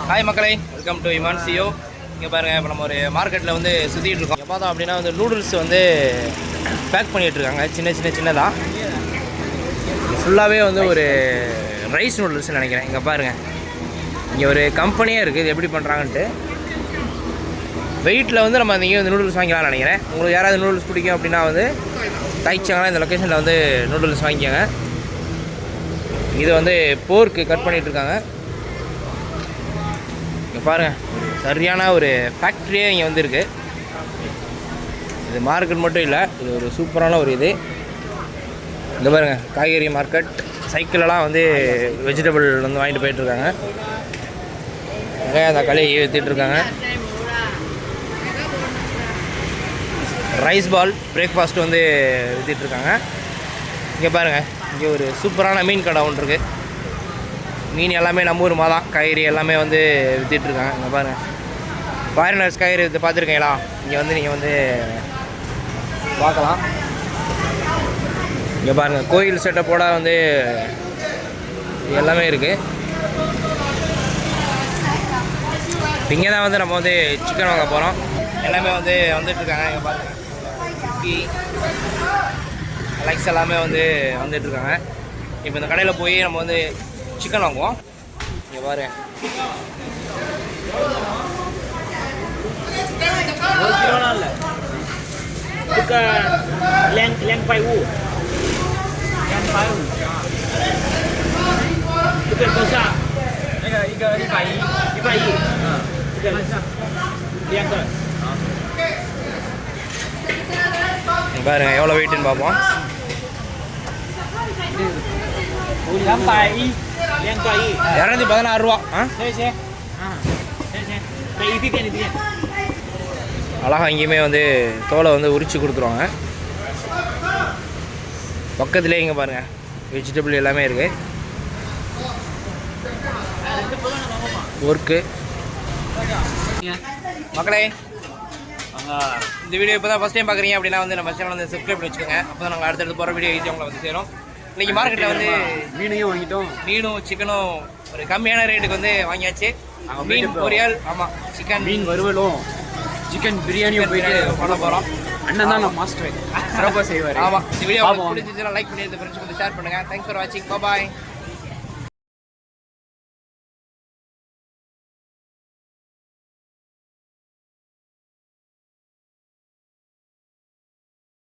Hi மக்களே, welcome to Imman சியோ. இங்கே பாருங்கள், இப்போ நம்ம ஒரு மார்க்கெட்டில் வந்து சுற்றிட்டு இருக்கோம். இங்கே பார்த்தோம் அப்படின்னா வந்து நூடுல்ஸ் வந்து பேக் பண்ணிகிட்ருக்காங்க. சின்னதாக ஃபுல்லாகவே வந்து ஒரு ரைஸ் நூடுல்ஸ்னு நினைக்கிறேன். இங்கே பாருங்கள், இங்கே ஒரு கம்பெனியே இருக்குது. இது எப்படி பண்ணுறாங்கன்ட்டு வெயிட்டில் வந்து நம்ம இங்கே வந்து நூடுல்ஸ் வாங்கிக்கலாம்னு நினைக்கிறேன். உங்களுக்கு யாராவது நூடுல்ஸ் பிடிக்கும் அப்படின்னா வந்து தைச்சாங்கன்னா இந்த லொக்கேஷனில் வந்து நூடுல்ஸ் வாங்கிக்கோங்க. இது வந்து போர்க்கு கட் பண்ணிகிட்ருக்காங்க. இங்கே பாருங்கள், சரியான ஒரு ஃபேக்ட்ரியே இங்கே வந்து இருக்குது. இது மார்க்கெட் மட்டும் இல்லை, இது ஒரு சூப்பரான ஒரு இது. இங்கே பாருங்கள், காய்கறி மார்க்கெட். சைக்கிளெல்லாம் வந்து வெஜிடபிள் வந்து வாங்கிட்டு போயிட்டுருக்காங்க. நிறையா தக்காளி விற்றுட்ருக்காங்க. ரைஸ் பால் பிரேக்ஃபாஸ்ட் வந்து விற்றுட்ருக்காங்க. இங்கே பாருங்கள், இங்கே ஒரு சூப்பரான மீன் கடை ஒன்று இருக்குது. மீன் எல்லாமே நம்ம ஊர் தான். காய்கறி எல்லாமே வந்து விற்றுட்ருக்காங்க. இங்கே பாருங்கள், ஃபாரினர்ஸ் காய்கறி விற்று பார்த்துருக்கீங்களா? இங்கே வந்து நீங்கள் வந்து பார்க்கலாம். இங்கே பாருங்கள், கோயில் செட்டப்போட வந்து எல்லாமே இருக்குது. இங்கே தான் வந்து நம்ம வந்து சிக்கன் வாங்க போகிறோம். எல்லாமே வந்து வந்துட்டுருக்காங்க. இங்கே பாருங்கள், குக்கி லைக்ஸ் எல்லாமே வந்து வந்துட்டுருக்காங்க. இப்போ இந்த கடையில் போய் நம்ம வந்து சிக்கன் வாங்குவோம். இங்கே பாருங்கள், 1 kilo lah. Bukan leng pai wu. Leng pai wu. Bukan besar. Iga 100. Bukan besar. Leng ke. பாருங்க எவ்வளோ வெயிட்டுன்னு பார்ப்போம். 216 ரூபா. அழகாக இங்கேயுமே வந்து தோலை வந்து உரித்து கொடுத்துருவாங்க. பக்கத்துலேயே இங்கே பாருங்கள், வெஜிடபிள் எல்லாமே இருக்குது. ஒர்க்கு மக்களே, இந்த வீடியோ இப்போ தான் ஃபஸ்ட் டைம் பார்க்குறீங்க அப்படின்னா வந்து நம்ம சேனல் வந்து சப்ஸ்கிரைப் பண்ணி வச்சுக்கோங்க. அப்போ தான் நாங்கள் அடுத்தடுத்து போகிற வீடியோ ஈஸியாக உங்களை வந்து சேரும். இன்றைக்கி மார்க்கெட்டில் வந்து மீனையும் வாங்கிட்டோம். மீனும் சிக்கனும் ஒரு கம்மியான ரேட்டுக்கு வந்து வாங்கியாச்சு. மீன் பொரியல், ஆமாம், சிக்கன் மீன் வறுவலும் சிக்கன் பிரியாணியும் போயிட்டு பண்ண போகிறோம். அண்ணன் தான் நான் மாஸ்டர் சிறப்பாக செய்வார். ஆமாம், இந்த வீடியோ பிடிச்சிச்சுன்னா லைக் பண்ணி ஃப்ரெண்ட்ஸ் வந்து ஷேர் பண்ணுங்கள். தேங்க்ஸ் ஃபார் வாட்சிங். பாய்.